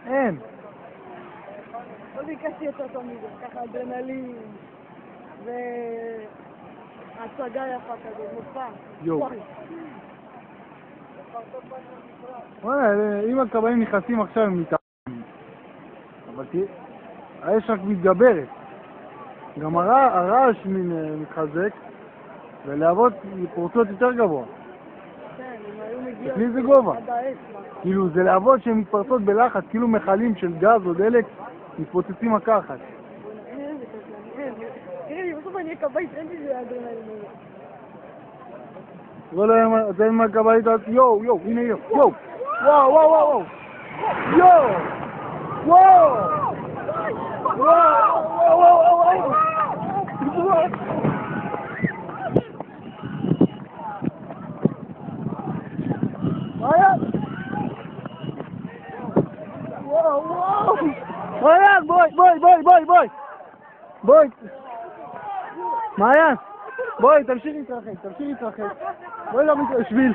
אין. לא ביקשתי יותר טוב מזה, ככה אדרנלין והצגה יפה כזה, מופע. יו. וואלה, אם הכבאים נכנסים עכשיו הם מתארים. אבל תראה, האש רק מתגברת. גם הרעש מתחזק, ולהבות פורצות יותר גבוה. כן, אם היו מגיעות... תכלי זה גובה. עד האש, כאילו זה להבות שהן מתפרצות בלחץ, כאילו מכלים של גז או דלק מתפוצצים מכה אחת. תראי, בסוף אני אהיה כבאית, אין לי זה אדרנלין הזה. לא, אתה אין מה כבאית, יו, הנה יו, וואו, וואו, וואו, יו, וואו, וואו, מעיין! וואו! מעיין, בואי! מעיין! בואי, תמשיך להתרחק. בואי לא שביל.